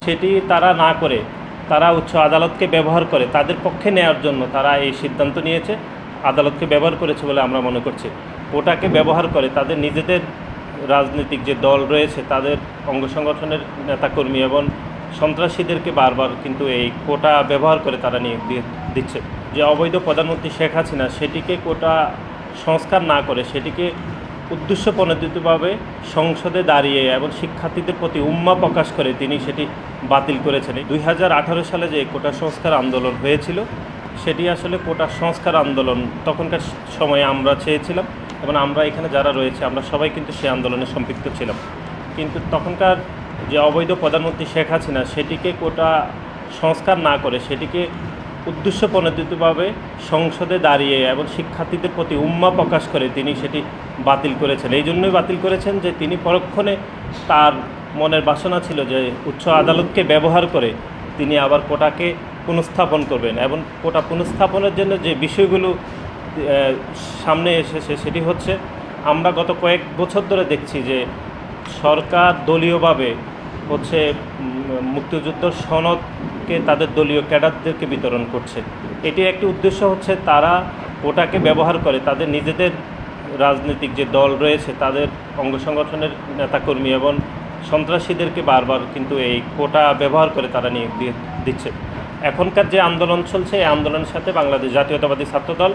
সেটি তারা না করে তারা উচ্চ আদালতকে ব্যবহার করে তাদের পক্ষে নেওয়ার জন্য তারা এই সিদ্ধান্ত নিয়েছে। আদালতকে ব্যবহার করেছে বলে আমরা মনে করছি। কোটাকে ব্যবহার করে তাদের নিজেদের রাজনৈতিক যে দল রয়েছে তাদের অঙ্গ সংগঠনের নেতাকর্মী এবং সন্ত্রাসীদেরকে বারবার কিন্তু এই কোটা ব্যবহার করে তারা নিয়ে দিচ্ছে। যে অবৈধ প্রধানমন্ত্রী শেখ হাসিনা সেটিকে কোটা সংস্কার না করে সেটিকে উদ্দেশ্যপ্রণোদিতভাবে সংসদে দাঁড়িয়ে এবং শিক্ষার্থীদের প্রতি উম্মা প্রকাশ করে তিনি সেটি বাতিল করেছেন। 2018 সালে যে কোটা সংস্কার আন্দোলন হয়েছিল সেটি আসলে কোটা সংস্কার আন্দোলন তখনকার সময়ে আমরা চেয়েছিলাম এবং আমরা এখানে যারা রয়েছে আমরা সবাই কিন্তু সেই আন্দোলনে সম্পৃক্ত ছিলাম। কিন্তু তখনকার যে অবৈধ প্রধানমন্ত্রী শেখ হাসিনা সেটিকে কোটা সংস্কার না করে সেটিকে উদ্দেশ্যপ্রণোদিতভাবে সংসদে দাঁড়িয়ে এবং শিক্ষার্থীদের প্রতি উম্মা প্রকাশ করে তিনি সেটি বাতিল করেছেন। এই জন্যই বাতিল করেছেন যে তিনি পরক্ষণে তার মনের বাসনা ছিল যে উচ্চ আদালতকে ব্যবহার করে তিনি আবার কোটাকে পুনঃস্থাপন করবেন এবং কোটা পুনঃস্থাপনের জন্য যে বিষয়গুলো সামনে এসেছে সেটি হচ্ছে আমরা গত কয়েক বছর ধরে দেখছি যে সরকার দলীয়ভাবে হচ্ছে মুক্তিযুদ্ধ সনদকে তাদের দলীয় ক্যাডারদেরকে বিতরণ করছে। এটি একটি উদ্দেশ্য হচ্ছে তারা কোটাকে ব্যবহার করে তাদের নিজেদের রাজনৈতিক যে দল রয়েছে তাদের অঙ্গ সংগঠনের নেতাকর্মী এবং সন্ত্রাসীদেরকে বারবার কিন্তু এই কোটা ব্যবহার করে তারা নিয়ে দিচ্ছে। এখনকার যে আন্দোলন চলছে এই আন্দোলনের সাথে বাংলাদেশ জাতীয়তাবাদী ছাত্রদল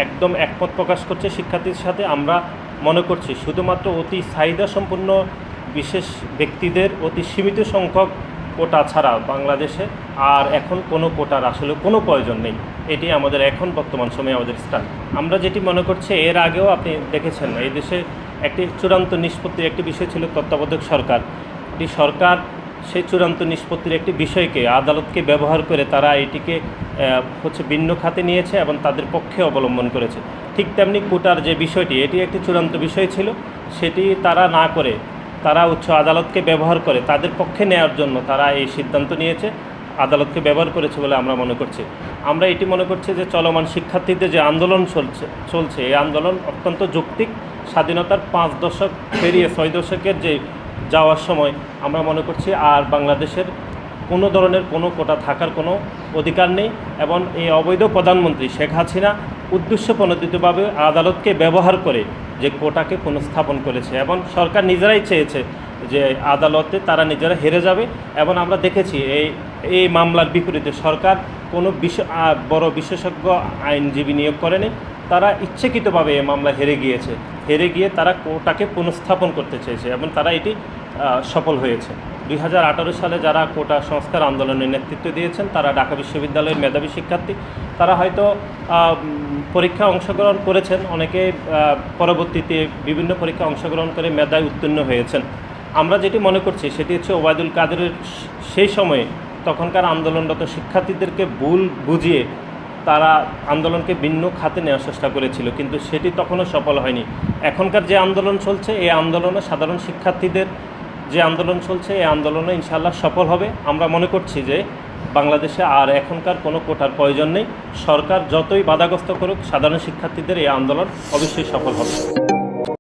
একদম একমত প্রকাশ করছে শিক্ষার্থীর সাথে। আমরা মনে করছি শুধুমাত্র অতি চাহিদা সম্পন্ন বিশেষ ব্যক্তিদের অতি সীমিত সংখ্যক কোটা ছাড়া বাংলাদেশে আর এখন কোনো কোটার আসলে কোনো প্রয়োজন নেই। এটি আমাদের এখন বর্তমান সময়ে আমাদের স্টান। আমরা যেটি মনে করছি এর আগেও আপনি দেখেছেন এই দেশে একটি চূড়ান্ত নিষ্পত্তির একটি বিষয় ছিল তত্ত্বাবধায়ক সরকার। এটি সরকার সেই চূড়ান্ত নিষ্পত্তির একটি বিষয়কে আদালতকে ব্যবহার করে তারা এটিকে হচ্ছে ভিন্ন খাতে নিয়েছে এবং তাদের পক্ষে অবলম্বন করেছে। ঠিক তেমনি কোটার যে বিষয়টি এটি একটি চূড়ান্ত বিষয় ছিল, সেটি তারা না করে তারা উচ্চ আদালতকে ব্যবহার করে তাদের পক্ষে নেওয়ার জন্য তারা এই সিদ্ধান্ত নিয়েছে। আদালতকে ব্যবহার করেছে বলে আমরা মনে করছি। আমরা এটি মনে করছি যে চলমান শিক্ষার্থীদের যে আন্দোলন চলছে এই আন্দোলন অত্যন্ত যৌক্তিক। স্বাধীনতার 5 দশক পেরিয়ে 6 দশকের যে যাওয়ার সময় আমরা মনে করছি আর বাংলাদেশের কোনো ধরনের কোনো কোটা থাকার কোনো অধিকার নেই এবং এই অবৈধ প্রধানমন্ত্রী শেখ হাসিনা উদ্দেশ্যপ্রণোদিতভাবে আদালতকে ব্যবহার করে যে কোটাকে পুনঃস্থাপন করেছে এবং সরকার নিজেরাই চেয়েছে যে আদালতে তারা নিজেরা হেরে যাবে। এবং আমরা দেখেছি এই মামলার বিপরীতে সরকার কোনো বড় বিশেষজ্ঞ আইনজীবী নিয়োগ করেনি। তারা ইচ্ছাকৃতভাবে এই মামলা হেরে গিয়ে তারা কোটাকে পুনঃস্থাপন করতে চেয়েছে এবং তারা এটি সফল হয়েছে। 2018 সালে যারা কোটা সংস্কার আন্দোলনের নেতৃত্ব দিয়েছেন তারা ঢাকা বিশ্ববিদ্যালয়ের মেধাবী শিক্ষার্থী। তারা হয়তো পরীক্ষায় অংশগ্রহণ করেছেন, অনেকে পরবর্তীতে বিভিন্ন পরীক্ষায় অংশগ্রহণ করে মেধায় উত্তীর্ণ হয়েছেন। আমরা যেটি মনে করছি সেটি হচ্ছে ওবায়দুল কাদেরের সেই সময়ে তখনকার আন্দোলনরত শিক্ষার্থীদেরকে ভুল বুঝিয়ে তারা আন্দোলনকে ভিন্ন খাতে নেওয়ার চেষ্টা করেছিল, কিন্তু সেটি তখনও সফল হয়নি। এখনকার যে আন্দোলন চলছে এই আন্দোলনে সাধারণ শিক্ষার্থীদের যে আন্দোলন চলছে এই আন্দোলনে ইনশাআল্লাহ সফল হবে। আমরা মনে করছি যে বাংলাদেশে আর এখনকার কোনো কোটার প্রয়োজন নেই। সরকার যতই বাধাগ্রস্ত করুক সাধারণ শিক্ষার্থীদের এই আন্দোলন অবশ্যই সফল হবে।